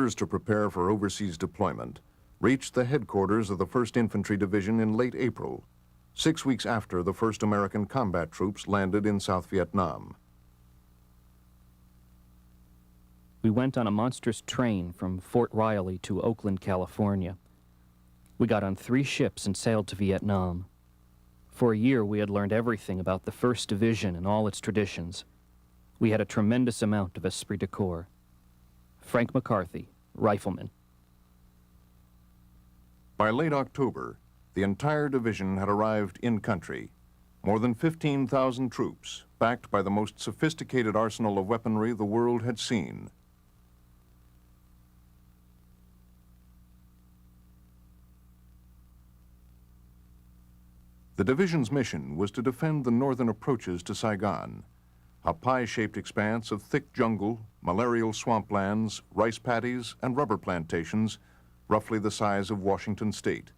orders to prepare for overseas deployment reached the headquarters of the 1st Infantry Division in late April, 6 weeks after the first American combat troops landed in South Vietnam. We went on a monstrous train from Fort Riley to Oakland, California. We got on 3 ships and sailed to Vietnam. For a year, we had learned everything about the 1st Division and all its traditions. We had a tremendous amount of esprit de corps. Frank McCarthy, rifleman. By late October, the entire division had arrived in country. More than 15,000 troops, backed by the most sophisticated arsenal of weaponry the world had seen. The division's mission was to defend the northern approaches to Saigon, a pie-shaped expanse of thick jungle, malarial swamplands, rice paddies, and rubber plantations, roughly the size of Washington State.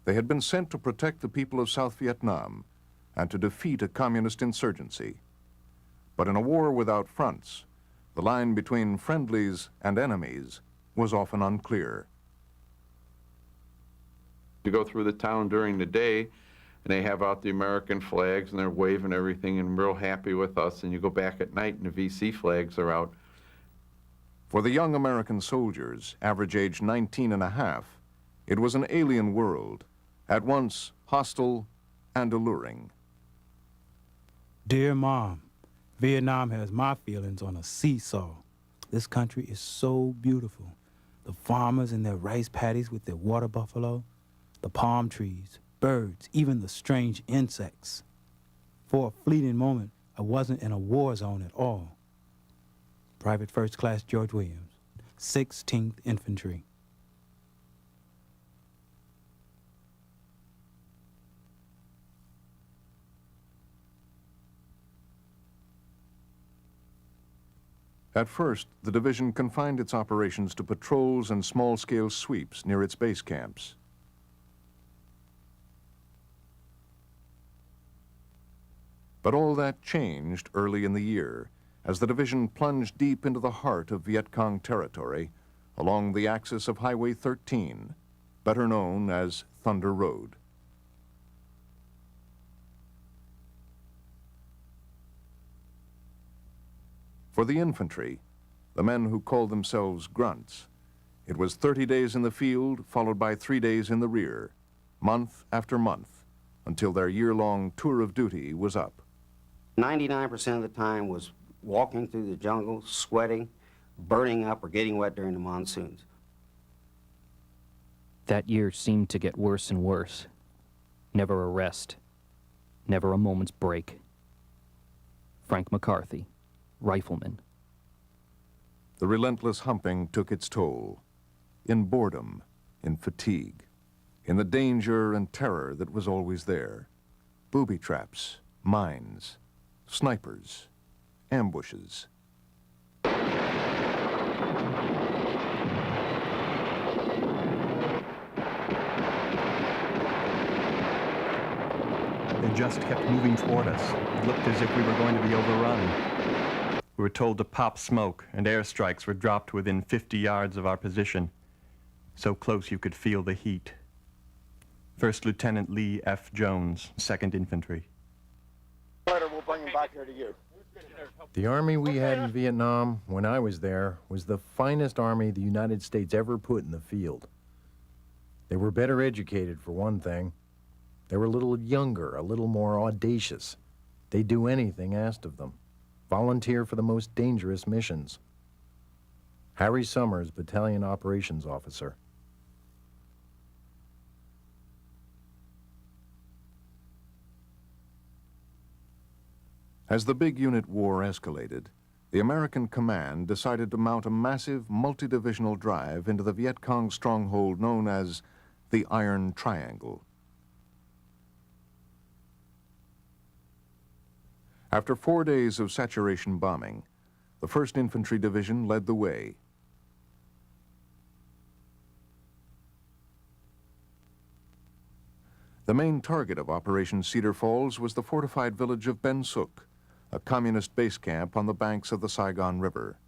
They had been sent to protect the people of South Vietnam and to defeat a communist insurgency. But in a war without fronts, the line between friendlies and enemies was often unclear. You go through the town during the day, and they have out the American flags, and they're waving everything and real happy with us, and you go back at night, and the VC flags are out. For the young American soldiers, average age 19 and a half, it was an alien world, at once hostile and alluring. Dear Mom, Vietnam has my feelings on a seesaw. This country is so beautiful. The farmers and their rice paddies with their water buffalo, the palm trees, birds, even the strange insects. For a fleeting moment, I wasn't in a war zone at all. Private First Class George Williams, 16th Infantry. At first, the division confined its operations to patrols and small-scale sweeps near its base camps. But all that changed early in the year as the division plunged deep into the heart of Viet Cong territory along the axis of Highway 13, better known as Thunder Road. For the infantry, the men who called themselves grunts, it was 30 days in the field followed by 3 days in the rear, month after month, until their year-long tour of duty was up. 99% of the time was walking through the jungle, sweating, burning up, or getting wet during the monsoons. That year seemed to get worse and worse. Never a rest. Never a moment's break. Frank McCarthy, rifleman. The relentless humping took its toll, in boredom, in fatigue, in the danger and terror that was always there. Booby traps, mines, snipers, ambushes. They just kept moving toward us. It looked as if we were going to be overrun. We were told to pop smoke, and airstrikes were dropped within 50 yards of our position, so close you could feel the heat. First Lieutenant Lee F. Jones, 2nd Infantry. We'll bring him back here to you. The army we had in Vietnam when I was there was the finest army the United States ever put in the field. They were better educated, for one thing. They were a little younger, a little more audacious. They'd do anything asked of them. Volunteer for the most dangerous missions. Harry Summers, Battalion Operations Officer. As the big unit war escalated, the American command decided to mount a massive multi-divisional drive into the Viet Cong stronghold known as the Iron Triangle. After 4 days of saturation bombing, the 1st Infantry Division led the way. The main target of Operation Cedar Falls was the fortified village of Ben Suc, a communist base camp on the banks of the Saigon River.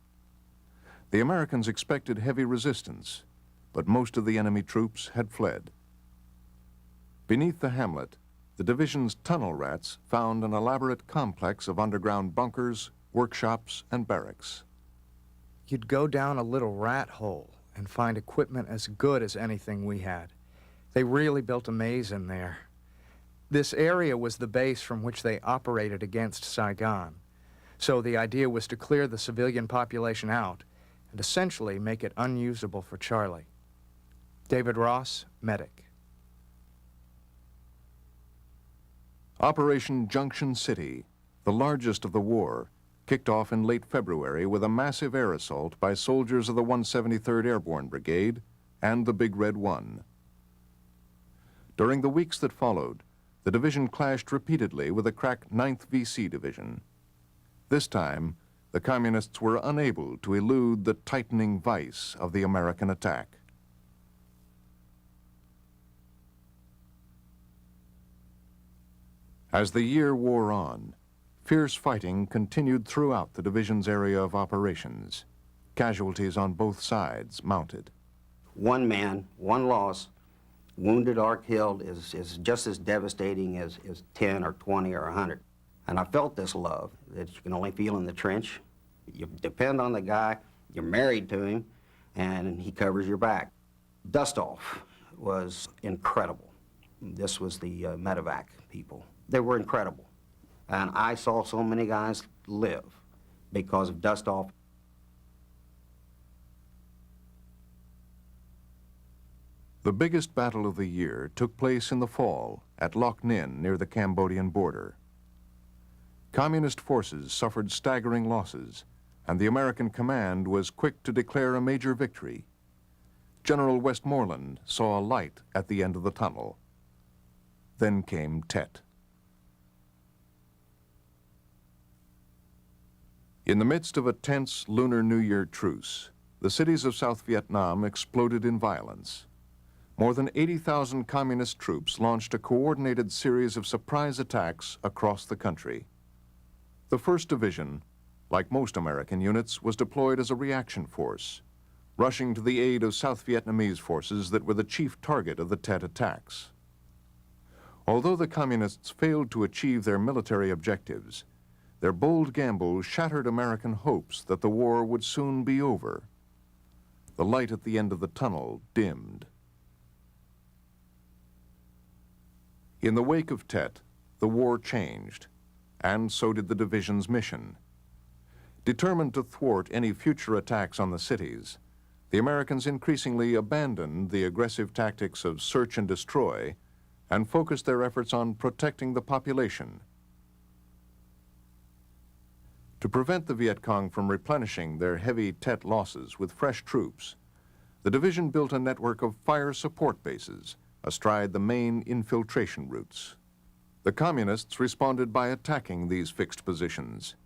The Americans expected heavy resistance, but most of the enemy troops had fled. Beneath the hamlet, the division's tunnel rats found an elaborate complex of underground bunkers, workshops, and barracks. You'd go down a little rat hole and find equipment as good as anything we had. They really built a maze in there. This area was the base from which they operated against Saigon. So the idea was to clear the civilian population out and essentially make it unusable for Charlie. David Ross, medic. Operation Junction City, the largest of the war, kicked off in late February with a massive air assault by soldiers of the 173rd Airborne Brigade and the Big Red One. During the weeks that followed, the division clashed repeatedly with a crack 9th VC Division. This time, the Communists were unable to elude the tightening vice of the American attack. As the year wore on, fierce fighting continued throughout the division's area of operations. Casualties on both sides mounted. One man, one loss, wounded or killed, is just as devastating as 10 or 20 or 100. And I felt this love that you can only feel in the trench. You depend on the guy, you're married to him, and he covers your back. Dust-off was incredible. This was the medevac people. They were incredible. And I saw so many guys live because of dust-off. The biggest battle of the year took place in the fall at Loc Ninh near the Cambodian border. Communist forces suffered staggering losses, and the American command was quick to declare a major victory. General Westmoreland saw a light at the end of the tunnel. Then came Tet. In the midst of a tense Lunar New Year truce, the cities of South Vietnam exploded in violence. More than 80,000 communist troops launched a coordinated series of surprise attacks across the country. The 1st Division, like most American units, was deployed as a reaction force, rushing to the aid of South Vietnamese forces that were the chief target of the Tet attacks. Although the Communists failed to achieve their military objectives, their bold gamble shattered American hopes that the war would soon be over. The light at the end of the tunnel dimmed. In the wake of Tet, the war changed, and so did the division's mission. Determined to thwart any future attacks on the cities, the Americans increasingly abandoned the aggressive tactics of search and destroy and focused their efforts on protecting the population. To prevent the Viet Cong from replenishing their heavy Tet losses with fresh troops, the division built a network of fire support bases astride the main infiltration routes. The Communists responded by attacking these fixed positions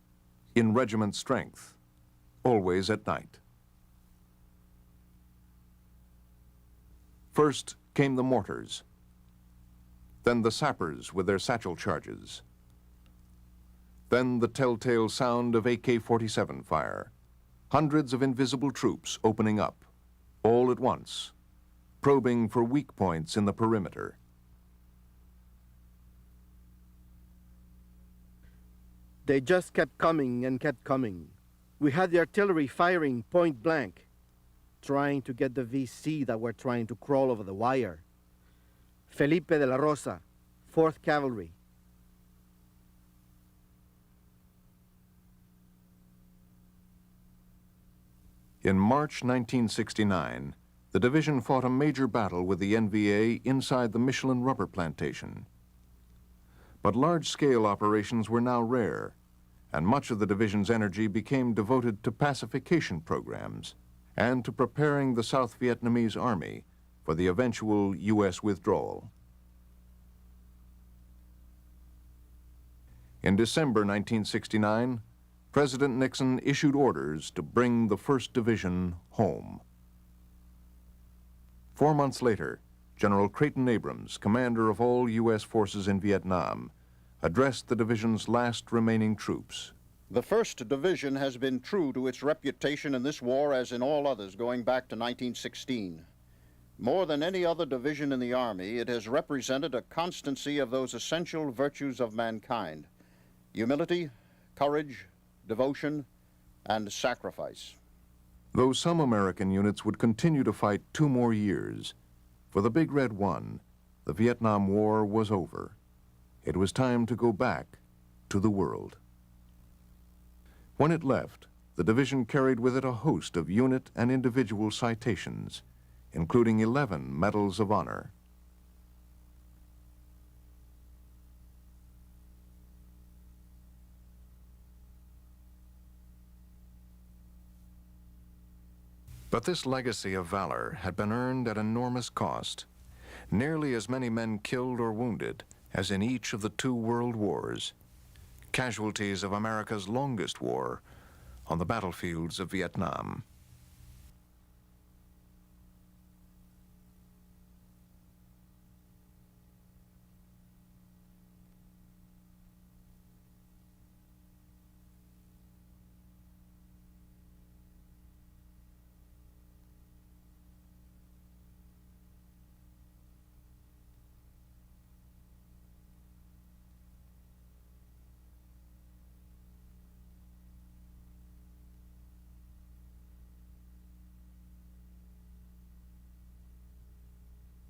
in regiment strength, always at night. First came the mortars, then the sappers with their satchel charges, then the telltale sound of AK-47 fire, hundreds of invisible troops opening up, all at once, probing for weak points in the perimeter. They just kept coming and kept coming. We had the artillery firing point blank, trying to get the VC that were trying to crawl over the wire. Felipe de la Rosa, 4th Cavalry. In March 1969, the division fought a major battle with the NVA inside the Michelin rubber plantation. But large-scale operations were now rare, and much of the division's energy became devoted to pacification programs and to preparing the South Vietnamese army for the eventual U.S. withdrawal. In December 1969, President Nixon issued orders to bring the 1st Division home. 4 months later, General Creighton Abrams, commander of all U.S. forces in Vietnam, addressed the division's last remaining troops. The 1st Division has been true to its reputation in this war as in all others going back to 1916. More than any other division in the Army, it has represented a constancy of those essential virtues of mankind: humility, courage, devotion, and sacrifice. Though some American units would continue to fight 2 more years, for the Big Red won, the Vietnam War was over. It was time to go back to the world. When it left, the division carried with it a host of unit and individual citations, including 11 Medals of Honor. But this legacy of valor had been earned at enormous cost. Nearly as many men killed or wounded as in each of the 2 world wars. Casualties of America's longest war on the battlefields of Vietnam.